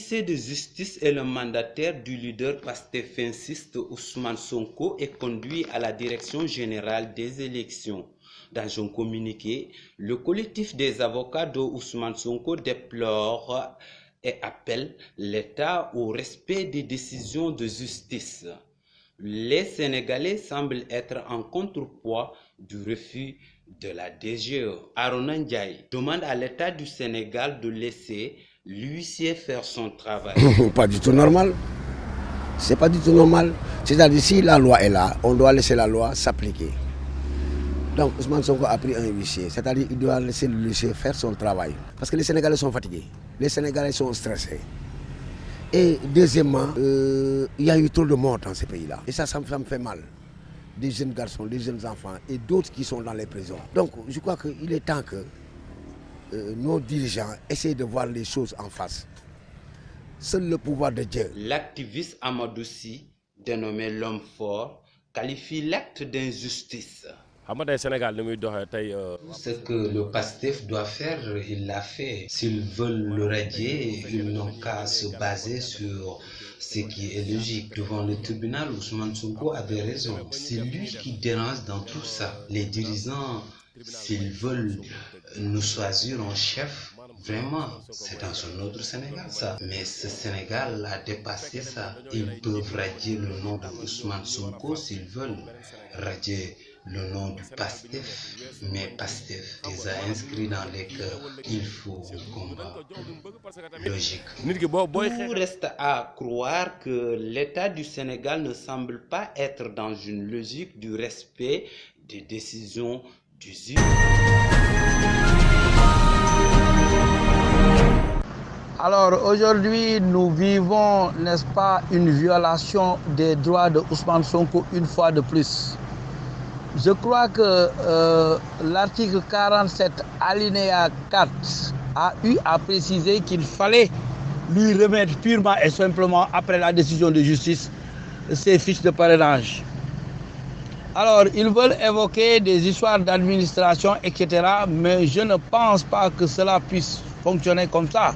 huissier de justice et le mandataire du leader pastéfensiste Ousmane Sonko est conduit à la direction générale des élections. Dans un communiqué, le collectif des avocats de Ousmane Sonko déplore et appelle l'État au respect des décisions de justice. Les Sénégalais semblent être en contrepoids du refus de la DGE. Arona Ndiaye demande à l'État du Sénégal de laisser l'huissier faire son travail. Pas du tout normal. C'est pas du tout normal. C'est-à-dire si la loi est là, on doit laisser la loi s'appliquer. Donc Ousmane Sonko a pris un huissier, c'est-à-dire qu'il doit laisser le huissier faire son travail. Parce que les Sénégalais sont fatigués, les Sénégalais sont stressés. Et deuxièmement, il y a eu trop de morts dans ces pays-là. Et ça me fait mal. Des jeunes garçons, des jeunes enfants et d'autres qui sont dans les prisons. Donc je crois qu'il est temps que nos dirigeants essayent de voir les choses en face. Seul le pouvoir de Dieu. L'activiste Amadou Sy, dénommé l'homme fort, qualifie l'acte d'injustice. Ce que le PASTEF doit faire, il l'a fait. S'ils veulent le radier, ils n'ont qu'à se baser sur ce qui est logique. Devant le tribunal, Ousmane Sonko avait raison. C'est lui qui dérange dans tout ça. Les dirigeants, s'ils veulent nous choisir en chef, vraiment, c'est dans un autre Sénégal ça. Mais ce Sénégal a dépassé ça. Ils peuvent radier le nom de Ousmane Sonko s'ils veulent. Radier le nom du PASTEF, mais PASTEF les a inscrits dans les cœurs. Il faut un combat logique. Tout reste à croire que l'État du Sénégal ne semble pas être dans une logique du respect des décisions du juge. Alors aujourd'hui, nous vivons, n'est-ce pas, une violation des droits de Ousmane Sonko une fois de plus. Je crois que l'article 47, alinéa 4, a eu à préciser qu'il fallait lui remettre purement et simplement, après la décision de justice, ses fiches de parrainage. Alors, ils veulent évoquer des histoires d'administration, etc., mais je ne pense pas que cela puisse fonctionner comme ça.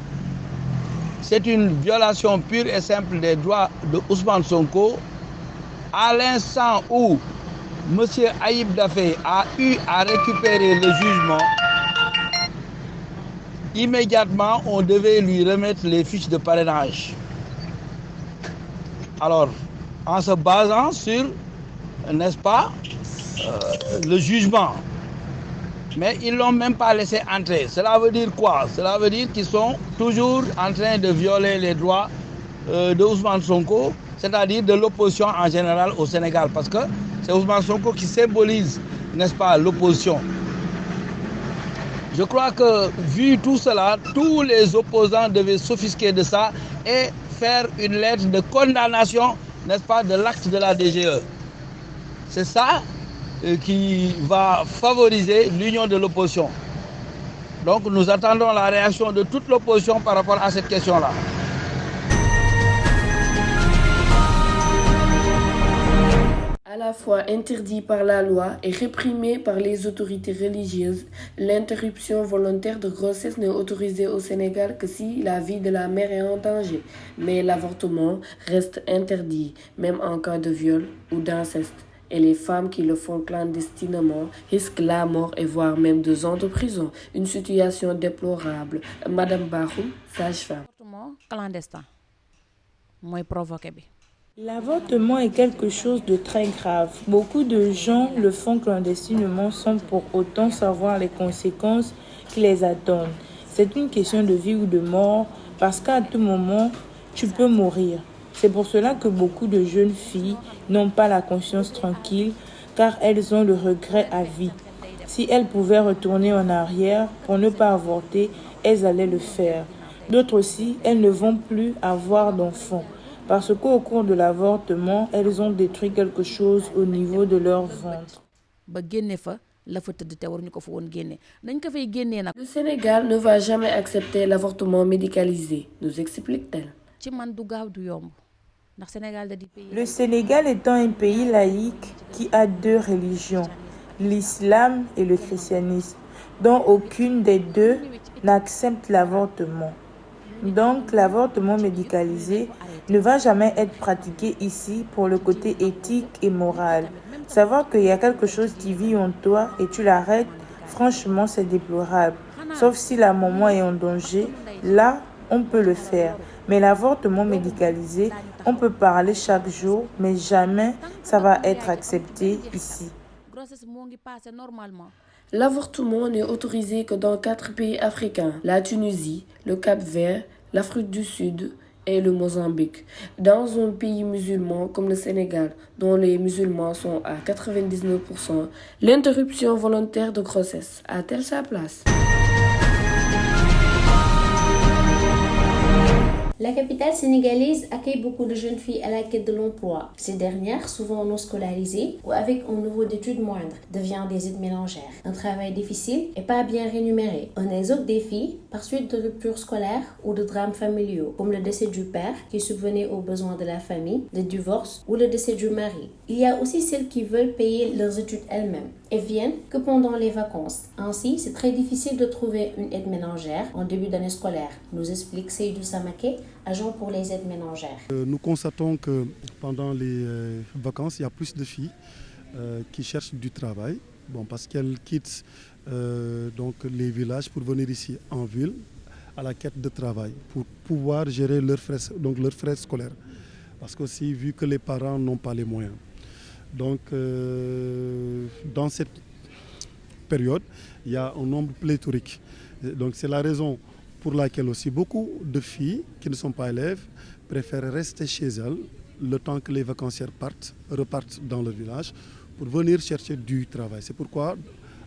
C'est une violation pure et simple des droits de Ousmane Sonko. À l'instant où M. Ayib Daffé a eu à récupérer le jugement, immédiatement, on devait lui remettre les fiches de parrainage. Alors, en se basant sur, n'est-ce pas, le jugement. Mais ils ne l'ont même pas laissé entrer. Cela veut dire quoi? Cela veut dire qu'ils sont toujours en train de violer les droits de Ousmane Sonko, c'est-à-dire de l'opposition en général au Sénégal. Parce que c'est Ousmane Sonko qui symbolise, n'est-ce pas, l'opposition. Je crois que, vu tout cela, tous les opposants devaient s'offusquer de ça et faire une lettre de condamnation, n'est-ce pas, de l'acte de la DGE. C'est ça qui va favoriser l'union de l'opposition. Donc nous attendons la réaction de toute l'opposition par rapport à cette question-là. À la fois interdit par la loi et réprimé par les autorités religieuses, l'interruption volontaire de grossesse n'est autorisée au Sénégal que si la vie de la mère est en danger. Mais l'avortement reste interdit, même en cas de viol ou d'inceste. Et les femmes qui le font clandestinement risquent la mort et voire même 2 ans de prison. Une situation déplorable. Madame Barou, sage-femme. Clandestin. Moi provoqué. L'avortement est quelque chose de très grave. Beaucoup de gens le font clandestinement sans pour autant savoir les conséquences qui les attendent. C'est une question de vie ou de mort parce qu'à tout moment, tu peux mourir. C'est pour cela que beaucoup de jeunes filles n'ont pas la conscience tranquille car elles ont le regret à vie. Si elles pouvaient retourner en arrière pour ne pas avorter, elles allaient le faire. D'autres aussi, elles ne vont plus avoir d'enfants parce qu'au cours de l'avortement, elles ont détruit quelque chose au niveau de leur ventre. Le Sénégal ne va jamais accepter l'avortement médicalisé, nous explique-t-elle. Le Sénégal étant un pays laïque qui a 2 religions, l'islam et le christianisme, dont aucune des 2 n'accepte l'avortement. Donc, l'avortement médicalisé ne va jamais être pratiqué ici pour le côté éthique et moral. Savoir qu'il y a quelque chose qui vit en toi et tu l'arrêtes, franchement, c'est déplorable. Sauf si la maman est en danger, là, on peut le faire. Mais l'avortement médicalisé, on peut parler chaque jour, mais jamais ça va être accepté ici. L'avortement n'est autorisé que dans 4 pays africains, la Tunisie, le Cap-Vert, l'Afrique du Sud et le Mozambique. Dans un pays musulman comme le Sénégal, dont les musulmans sont à 99%, l'interruption volontaire de grossesse a-t-elle sa place? La capitale sénégalaise accueille beaucoup de jeunes filles à la quête de l'emploi. Ces dernières, souvent non scolarisées ou avec un niveau d'études moindre, deviennent des aides ménagères. Un travail difficile et pas bien rémunéré. Un exode des filles par suite de ruptures scolaires ou de drames familiaux, comme le décès du père qui subvenait aux besoins de la famille, le divorce ou le décès du mari. Il y a aussi celles qui veulent payer leurs études elles-mêmes et viennent que pendant les vacances. Ainsi, c'est très difficile de trouver une aide ménagère en début d'année scolaire, nous explique Seydou Samake, agent pour les aides ménagères. Nous constatons que pendant les vacances, il y a plus de filles qui cherchent du travail, parce qu'elles quittent donc les villages pour venir ici en ville à la quête de travail, pour pouvoir gérer leurs frais scolaires. Parce qu'aussi, vu que les parents n'ont pas les moyens. Donc, dans cette période, il y a un nombre pléthorique. Donc, c'est la raison pour laquelle aussi beaucoup de filles qui ne sont pas élèves préfèrent rester chez elles le temps que les vacancières repartent dans le village pour venir chercher du travail. C'est pourquoi,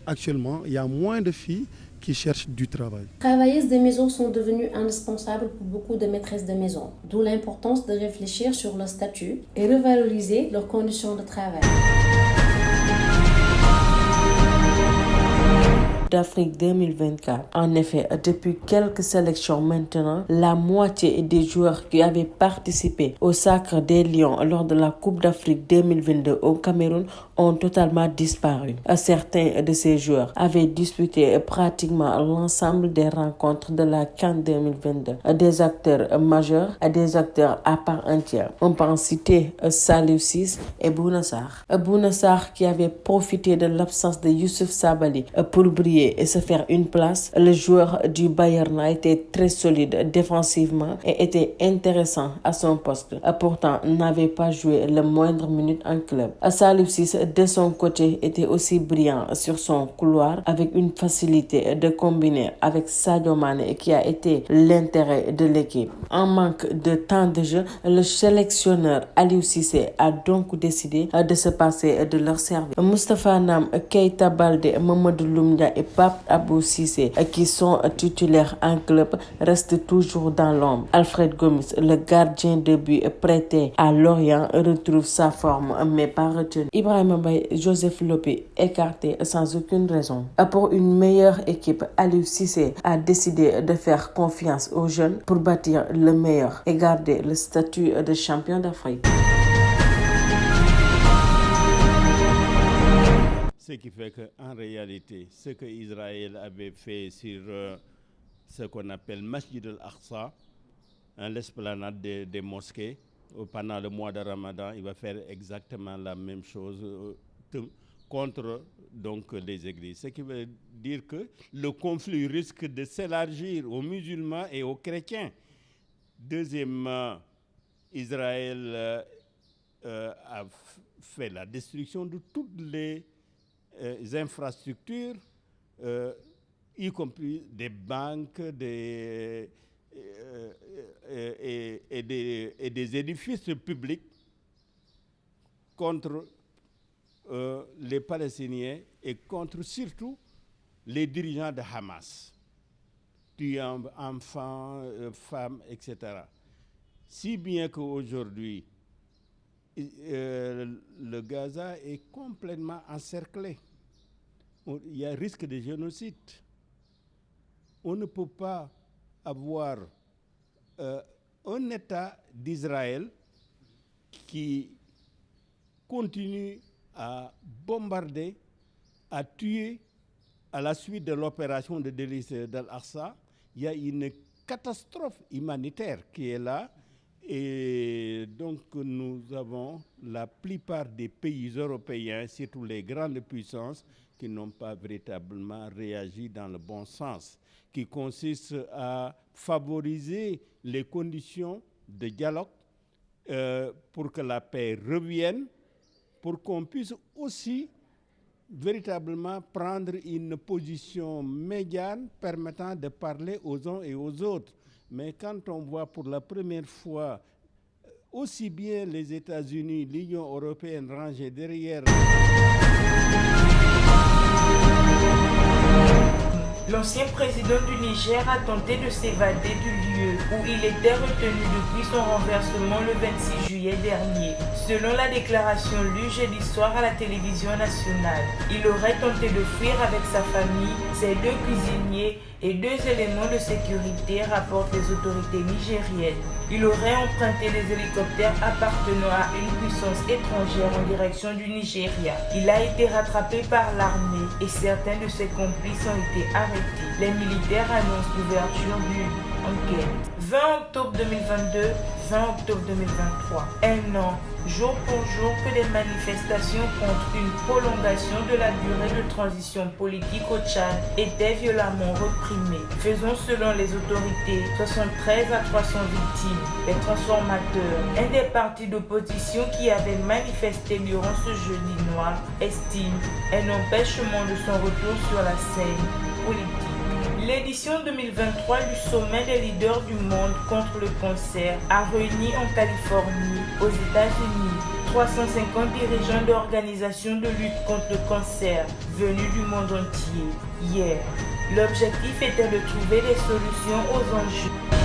actuellement, il y a moins de filles qui cherchent du travail. Les travailleuses de maison sont devenues indispensables pour beaucoup de maîtresses de maison, d'où l'importance de réfléchir sur leur statut et revaloriser leurs conditions de travail. d'Afrique 2024. En effet, depuis quelques sélections maintenant, la moitié des joueurs qui avaient participé au Sacre des Lions lors de la Coupe d'Afrique 2022 au Cameroun ont totalement disparu. Certains de ces joueurs avaient disputé pratiquement l'ensemble des rencontres de la CAN 2022. Des acteurs majeurs et des acteurs à part entière. On peut en citer Saliou Ciss et Bouna Sarr. Bouna Sarr qui avait profité de l'absence de Youssouf Sabaly pour briller et se faire une place. Le joueur du Bayern a été très solide défensivement et était intéressant à son poste. Pourtant, n'avait pas joué le moindre minute en club. Saliou Ciss, de son côté, était aussi brillant sur son couloir avec une facilité de combiner avec Sadio Mané qui a été l'intérêt de l'équipe. En manque de temps de jeu, le sélectionneur Aliou Cissé a donc décidé de se passer de leur service. Moustapha Nam, Keita Baldé, Mamadou Loumdia et Pape Abou Cissé, qui sont titulaires en club, restent toujours dans l'ombre. Alfred Gomis, le gardien de but prêté à Lorient, retrouve sa forme mais pas retenu. Ibrahima Mbaye, Joseph Lopé, écartés sans aucune raison. Pour une meilleure équipe, Aliou Cissé a décidé de faire confiance aux jeunes pour bâtir le meilleur et garder le statut de champion d'Afrique. Ce qui fait qu'en réalité, ce que Israël avait fait sur ce qu'on appelle Masjid al-Aqsa, l'esplanade des mosquées, pendant le mois de Ramadan, il va faire exactement la même chose contre donc, les églises. Ce qui veut dire que le conflit risque de s'élargir aux musulmans et aux chrétiens. Deuxièmement, Israël a fait la destruction de toutes les infrastructures, y compris des banques et des édifices publics contre les Palestiniens et contre surtout les dirigeants de Hamas, tuant enfants, femmes, etc. Si bien qu'aujourd'hui, le Gaza est complètement encerclé. Il y a un risque de génocide. On ne peut pas avoir un État d'Israël qui continue à bombarder, à tuer à la suite de l'opération de délice d'Al-Aqsa. Il y a une catastrophe humanitaire qui est là. Et donc nous avons la plupart des pays européens, surtout les grandes puissances, qui n'ont pas véritablement réagi dans le bon sens, qui consiste à favoriser les conditions de dialogue pour que la paix revienne, pour qu'on puisse aussi véritablement prendre une position médiane permettant de parler aux uns et aux autres. Mais quand on voit pour la première fois aussi bien les États-Unis, l'Union européenne rangée derrière... L'ancien président du Niger a tenté de s'évader du lieu où il était retenu depuis son renversement le 26 juillet dernier. Selon la déclaration lue jeudi soir à la télévision nationale, il aurait tenté de fuir avec sa famille, ses 2 cuisiniers et 2 éléments de sécurité, rapportent les autorités nigériennes. Il aurait emprunté des hélicoptères appartenant à une puissance étrangère en direction du Nigeria. Il a été rattrapé par l'armée et certains de ses complices ont été arrêtés. Les militaires annoncent l'ouverture d'une enquête. 20 octobre 2022, 20 octobre 2023. Un an, jour pour jour, que des manifestations contre une prolongation de la durée de transition politique au Tchad étaient violemment reprimées, faisant selon les autorités 73 à 300 victimes. Les transformateurs, un des partis d'opposition qui avait manifesté durant ce jeudi noir, estiment un empêchement de son retour sur la scène politique. L'édition 2023 du sommet des leaders du monde contre le cancer a réuni en Californie, aux États-Unis, 350 dirigeants d'organisations de lutte contre le cancer venus du monde entier. Hier, l'objectif était de trouver des solutions aux enjeux.